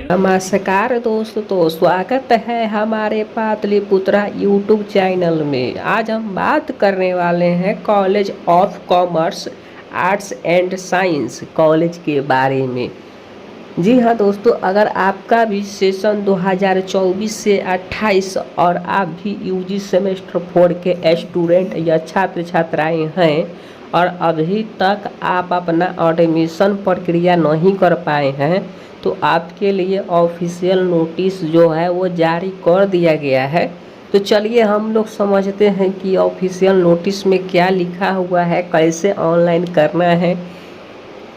नमस्कार दोस्तों, स्वागत है हमारे पाटलिपुत्रा यूट्यूब चैनल में। आज हम बात करने वाले हैं college of commerce arts and science college के बारे में। जी हाँ दोस्तों, अगर आपका भी सेशन 2024 से 28 और आप भी यूजी सेमेस्टर 4 के स्टूडेंट या छात्र छात्राएं हैं और अभी तक आप अपना एडमिशन प्रक्रिया नहीं कर पाए हैं, तो आपके लिए ऑफिशियल नोटिस जो है वो जारी कर दिया गया है। तो चलिए हम लोग समझते हैं कि ऑफिशियल नोटिस में क्या लिखा हुआ है, कैसे ऑनलाइन करना है,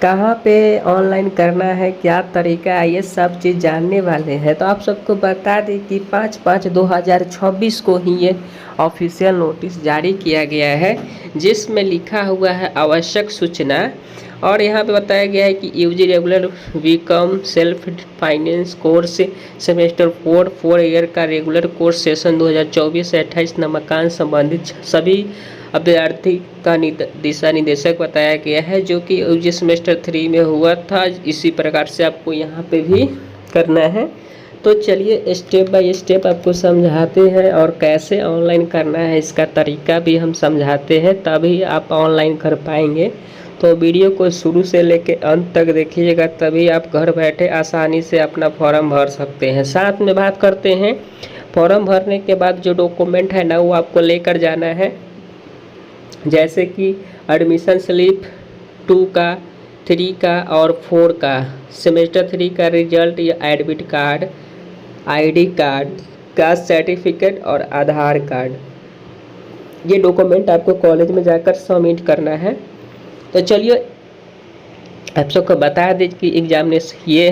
कहाँ पे ऑनलाइन करना है, क्या तरीका है, ये सब चीज़ जानने वाले हैं। तो आप सबको बता दें कि 5/5/2026 को ही ये ऑफिशियल नोटिस जारी किया गया है, जिसमें लिखा हुआ है आवश्यक सूचना। और यहाँ पे बताया गया है कि UG regular BCom self finance course semester 4 year का रेगुलर कोर्स सेशन 2024 से 28 नामांकन संबंधित सभी अभ्यर्थी का दिशा निर्देशक बताया गया है, जो कि यूजी सेमेस्टर 3 में हुआ था। इसी प्रकार से आपको यहाँ पे भी करना है। तो चलिए स्टेप बाय स्टेप आपको समझाते हैं और कैसे ऑनलाइन करना है इसका तरीका भी हम समझाते हैं, तभी आप ऑनलाइन कर पाएंगे। तो वीडियो को शुरू से लेके अंत तक देखिएगा, तभी आप घर बैठे आसानी से अपना फॉर्म भर सकते हैं। साथ में बात करते हैं, फॉर्म भरने के बाद जो डॉक्यूमेंट है ना, वो आपको लेकर जाना है, जैसे कि एडमिशन स्लिप 2 का, 3 का और 4 का, सेमेस्टर 3 का रिजल्ट या admit card, ID card, caste certificate और आधार कार्ड। ये डॉक्यूमेंट आपको कॉलेज में जाकर सबमिट करना है। तो चलिए आप सबको बता दें कि एग्जामिनेशन ये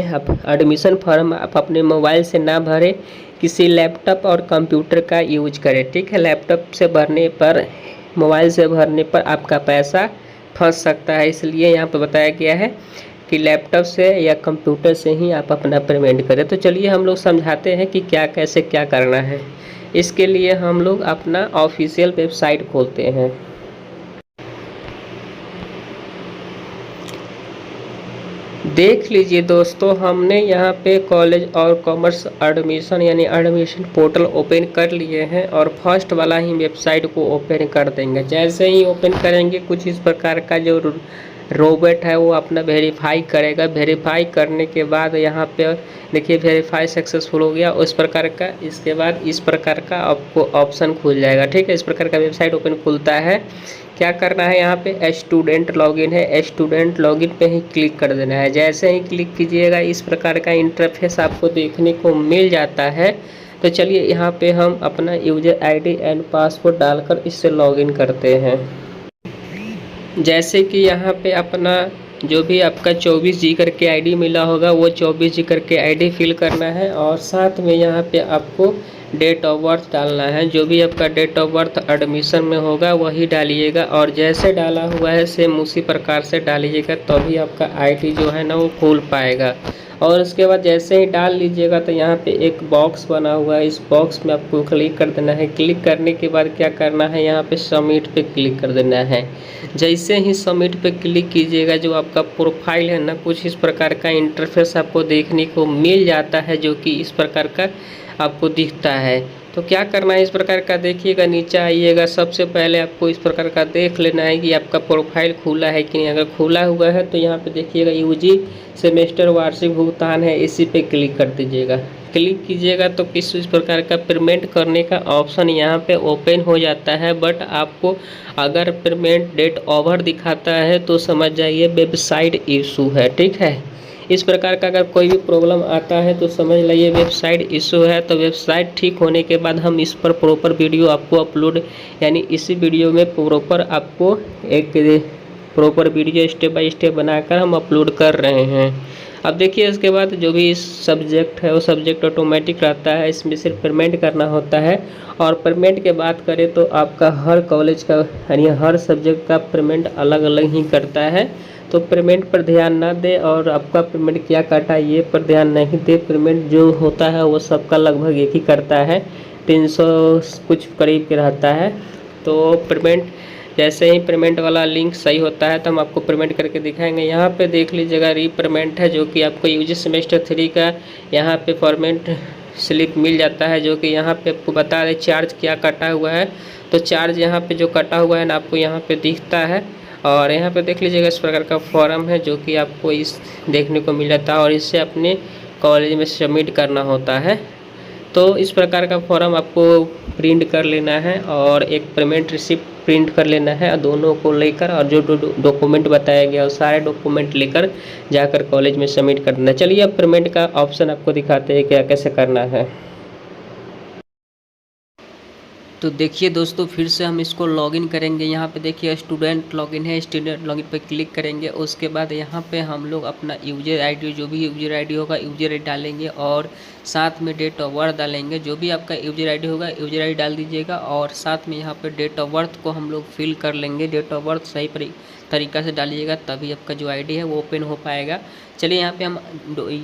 एडमिशन फॉर्म आप अपने मोबाइल से ना भरें, किसी लैपटॉप और कंप्यूटर का यूज करें। ठीक है, लैपटॉप से भरने पर, मोबाइल से भरने पर आपका पैसा फंस सकता है, इसलिए यहाँ पर बताया गया है कि लैपटॉप से या कंप्यूटर से ही आप अपना पेमेंट करें। तो चलिए हम लोग समझाते हैं कि क्या कैसे क्या करना है। इसके लिए हम लोग अपना ऑफिशियल वेबसाइट खोलते हैं। देख लीजिए दोस्तों, हमने यहाँ पे कॉलेज और कॉमर्स एडमिशन यानी एडमिशन पोर्टल ओपन कर लिए हैं और फर्स्ट वाला ही वेबसाइट को ओपन कर देंगे। जैसे ही ओपन करेंगे, कुछ इस प्रकार का जो रोबोट है वो अपना वेरीफाई करेगा। वेरीफाई करने के बाद यहाँ पे देखिए वेरीफाई सक्सेसफुल हो गया, उस प्रकार का। इसके बाद इस प्रकार का आपको ऑप्शन खुल जाएगा। ठीक है, इस प्रकार का वेबसाइट ओपन खुलता है। क्या करना है, यहाँ पे स्टूडेंट लॉगिन है, स्टूडेंट लॉगिन पे ही क्लिक कर देना है। जैसे ही क्लिक कीजिएगा, इस प्रकार का इंटरफेस आपको देखने को मिल जाता है। तो चलिए यहाँ पे हम अपना यूजर आईडी एंड पासवर्ड डालकर इससे लॉगिन करते हैं। जैसे कि यहाँ पे अपना जो भी आपका 24G करके आईडी मिला होगा, वो 24G करके आईडी फिल करना है और साथ में यहाँ पे आपको डेट ऑफ बर्थ डालना है। जो भी आपका डेट ऑफ बर्थ एडमिशन में होगा वही डालिएगा, और जैसे डाला हुआ है सेम उसी प्रकार से डालिएगा, तभी आपका आईडी जो है ना वो खुल पाएगा। और उसके बाद जैसे ही डाल लीजिएगा तो यहाँ पे एक बॉक्स बना हुआ है, इस बॉक्स में आपको क्लिक कर देना है। क्लिक करने के बाद क्या करना है, यहाँ पे सबमिट पे क्लिक कर देना है। जैसे ही सबमिट पे क्लिक कीजिएगा, जो आपका प्रोफाइल है ना, कुछ इस प्रकार का इंटरफेस आपको देखने को मिल जाता है, जो कि इस प्रकार का आपको दिखता है। तो क्या करना है, इस प्रकार का देखिएगा, नीचे आइएगा। सबसे पहले आपको इस प्रकार का देख लेना है कि आपका प्रोफाइल खुला है कि नहीं। अगर खुला हुआ है तो यहाँ पे देखिएगा यूजी सेमेस्टर वार्षिक भुगतान है, इसी पे क्लिक कर दीजिएगा। क्लिक कीजिएगा तो किस इस प्रकार का पेमेंट करने का ऑप्शन यहाँ पे ओपन हो जाता है। बट आपको अगर पेमेंट डेट ओवर दिखाता है तो समझ जाइए वेबसाइट इशू है। ठीक है, इस प्रकार का अगर कोई भी प्रॉब्लम आता है तो समझ लीजिए वेबसाइट इशू है। तो वेबसाइट ठीक होने के बाद हम इस पर प्रॉपर वीडियो आपको अपलोड, यानी इसी वीडियो में प्रॉपर आपको एक proper video step by step बनाकर हम अपलोड कर रहे हैं। अब देखिए, इसके बाद जो भी सब्जेक्ट है वो सब्जेक्ट ऑटोमेटिक रहता है, इसमें सिर्फ पेमेंट करना होता है। और पेमेंट के बात करें तो आपका हर कॉलेज का यानी हर सब्जेक्ट का पेमेंट अलग अलग ही करता है। तो पेमेंट पर ध्यान ना दे और आपका पेमेंट क्या काटा ये पर ध्यान नहीं दे। पेमेंट जो होता है वो सबका लगभग एक ही करता है, 300 कुछ करीब के रहता है। तो पेमेंट जैसे ही पेमेंट वाला लिंक सही होता है तो हम आपको पेमेंट करके दिखाएंगे। यहाँ पे देख लीजिएगा रीपेमेंट है, जो कि आपको यूजी सेमेस्टर 3 का यहाँ पे फॉर्मेट स्लिप मिल जाता है, जो कि यहाँ पे आपको बता दें चार्ज क्या कटा हुआ है। तो चार्ज यहाँ पे जो कटा हुआ है ना आपको यहाँ पे दिखता है, और यहाँ पे देख लीजिएगा इस प्रकार का फॉर्म है जो कि आपको इस देखने को मिल जाता है, और इससे अपने कॉलेज में सबमिट करना होता है। तो इस प्रकार का फॉर्म आपको प्रिंट कर लेना है और एक पेमेंट रिसिप्ट प्रिंट कर लेना है, दोनों को लेकर, और जो डॉक्यूमेंट बताया गया वो सारे डॉक्यूमेंट लेकर जाकर कॉलेज में सबमिट कर देना। चलिए अब पेमेंट का ऑप्शन आपको दिखाते हैं क्या कैसे करना है। तो देखिए दोस्तों, फिर से हम इसको लॉगिन करेंगे। यहाँ पे देखिए स्टूडेंट लॉगिन है, स्टूडेंट लॉगिन पे क्लिक करेंगे। उसके बाद यहाँ पे हम लोग अपना यूजर आईडी, जो भी यूजर आईडी होगा यूजर आईडी डालेंगे, और साथ में डेट ऑफ बर्थ डालेंगे। जो भी आपका यूजर आईडी होगा यूजर आईडी डाल दीजिएगा, और साथ में यहाँ पे डेट ऑफ बर्थ को हम लोग फिल कर लेंगे। डेट ऑफ बर्थ सही तरीक़ा से डालिएगा, तभी आपका जो आईडी है वो ओपन हो पाएगा। चलिए यहाँ पे हम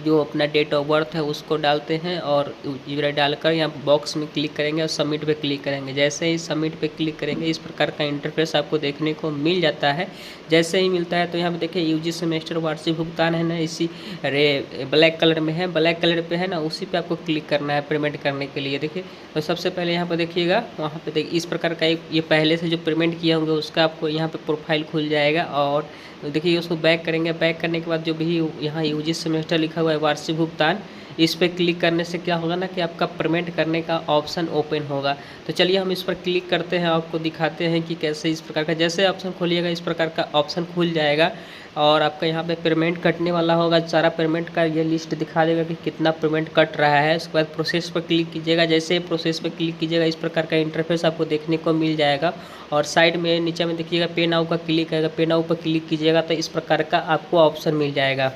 जो अपना डेट ऑफ बर्थ है उसको डालते हैं, और यूजर डालकर यहाँ बॉक्स में क्लिक करेंगे और सबमिट पे क्लिक करेंगे। जैसे ही सबमिट पे क्लिक करेंगे इस प्रकार का इंटरफेस आपको देखने को मिल जाता है। जैसे ही मिलता है तो यहाँ पे देखिए यूजी सेमेस्टर वार्षिक भुगतान है ना, इसी ब्लैक कलर में है, ब्लैक कलर पे है ना, उसी पे आपको क्लिक करना है पेमेंट करने के लिए। देखिए तो सबसे पहले यहाँ पर देखिएगा, वहाँ पे देखिए इस प्रकार का ये पहले से जो पेमेंट किए होंगे उसका आपको यहाँ पे प्रोफाइल खुल जाएगा। और देखिए उसको बैक करेंगे, बैक करने के बाद जो भी यहाँ यूजी सेमेस्टर लिखा हुआ है वार्षिक भुगतान, इस पर क्लिक करने से क्या होगा ना कि आपका पेमेंट करने का ऑप्शन ओपन होगा। तो चलिए हम इस पर क्लिक करते हैं, आपको दिखाते हैं कि कैसे इस प्रकार का, जैसे ऑप्शन खोलिएगा इस प्रकार का ऑप्शन खुल जाएगा, और आपका यहाँ पे पेमेंट कटने वाला होगा। सारा पेमेंट का ये लिस्ट दिखा देगा कि कितना पेमेंट कट रहा है। उसके बाद प्रोसेस पर क्लिक कीजिएगा। जैसे ही प्रोसेस पर क्लिक कीजिएगा इस प्रकार का इंटरफेस आपको देखने को मिल जाएगा, और साइड में नीचे में देखिएगा पे नाउ का क्लिक आएगा, पे नाउ पर क्लिक कीजिएगा तो इस प्रकार का आपको ऑप्शन मिल जाएगा।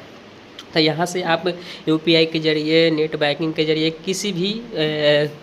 तो यहाँ से आप यूपीआई के ज़रिए, नेट बैंकिंग के ज़रिए, किसी भी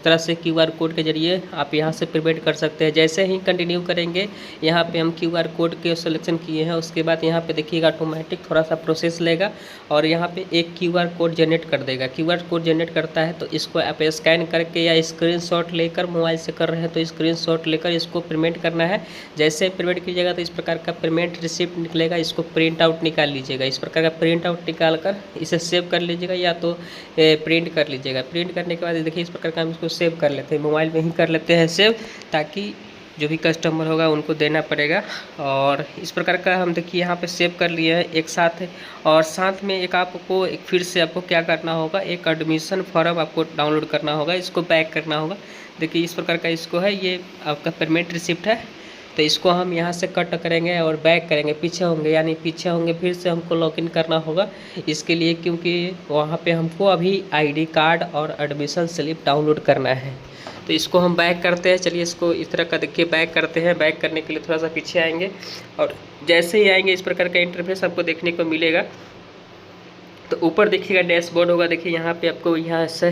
तरह से क्यूआर कोड के ज़रिए आप यहाँ से पेमेंट कर सकते हैं। जैसे ही कंटिन्यू करेंगे, यहाँ पे हम क्यूआर कोड के सिलेक्शन किए हैं, उसके बाद यहाँ पे देखिएगा ऑटोमेटिक थोड़ा सा प्रोसेस लेगा, और यहाँ पे एक क्यूआर कोड जनरेट कर देगा। क्यूआर कोड जनरेट करता है तो इसको आप स्कैन करके या स्क्रीनशॉट लेकर, मोबाइल से कर रहे हैं तो स्क्रीनशॉट लेकर इसको पेमेंट करना है। जैसे पेमेंट कीजिएगा तो इस प्रकार का पेमेंट रिसिप्ट निकलेगा, इसको प्रिंट आउट निकाल लीजिएगा। इस प्रकार का प्रिंट आउट निकाल कर इसे सेव कर लीजिएगा, या तो प्रिंट कर लीजिएगा। प्रिंट करने के बाद देखिए इस प्रकार का हम इसको सेव कर लेते हैं, मोबाइल में ही कर लेते हैं सेव, ताकि जो भी कस्टमर होगा उनको देना पड़ेगा। और इस प्रकार का हम देखिए यहाँ पे सेव कर लिए हैं एक साथ। और साथ में एक आपको फिर से आपको क्या करना होगा, एक एडमिशन फॉर्म आपको डाउनलोड करना होगा, इसको बैक करना होगा। देखिए इस प्रकार का इसको है, ये आपका पेमेंट रिसिप्ट है। तो इसको हम यहाँ से कट करेंगे और बैक करेंगे, पीछे होंगे, यानी पीछे होंगे, फिर से हमको लॉगिन करना होगा इसके लिए, क्योंकि वहाँ पे हमको अभी आईडी कार्ड और एडमिशन स्लिप डाउनलोड करना है। तो इसको हम बैक करते हैं। चलिए इसको इस तरह का देखिए बैक करते हैं। बैक करने के लिए थोड़ा सा पीछे आएंगे, और जैसे ही आएंगे इस प्रकार का इंटरफेस आपको देखने को मिलेगा। तो ऊपर देखिएगा डैशबोर्ड होगा, देखिए यहाँ पे आपको यहाँ से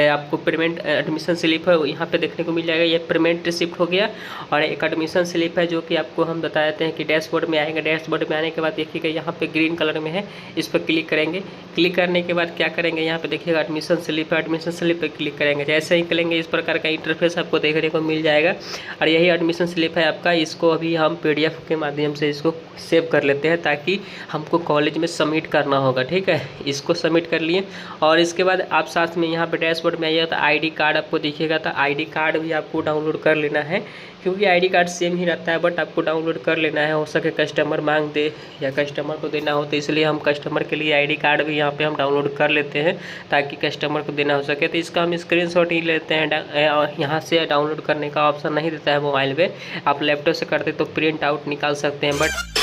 आपको पेमेंट एडमिशन स्लिप है यहाँ पे देखने को मिल जाएगा। ये पेमेंट रिसिप्ट हो गया, और एक एडमिशन स्लिप है जो कि आपको हम बता देते हैं कि डैशबोर्ड में आएंगे। डैशबोर्ड में आने के बाद देखिएगा यहाँ पे ग्रीन कलर में है, इस पर क्लिक करेंगे। क्लिक करने के बाद क्या करेंगे, यहाँ पे देखिएगा एडमिशन स्लिप है, एडमिशन स्लिप पर क्लिक करेंगे। जैसे ही करेंगे इस प्रकार का इंटरफेस आपको देखने को मिल जाएगा, और यही एडमिशन स्लिप है आपका। इसको अभी हम PDF के माध्यम से इसको सेव कर लेते हैं, ताकि हमको कॉलेज में सबमिट करना होगा। ठीक है, इसको सबमिट कर लिए, और इसके बाद आप साथ में यहाँ पे डैशबोर्ड में आइएगा तो आईडी कार्ड आपको दिखेगा। तो आईडी कार्ड भी आपको डाउनलोड कर लेना है, क्योंकि आईडी कार्ड सेम ही रहता है, बट आपको डाउनलोड कर लेना है। हो सके कस्टमर मांग दे या कस्टमर को देना हो, तो इसलिए हम कस्टमर के लिए आईडी कार्ड भी यहाँ पे हम डाउनलोड कर लेते हैं, ताकि कस्टमर को देना हो सके। तो इसका हम स्क्रीनशॉट ही लेते हैं, और यहाँ से डाउनलोड करने का ऑप्शन नहीं देता है मोबाइल पे। आप लैपटॉप से करते तो प्रिंट आउट निकाल सकते हैं, बट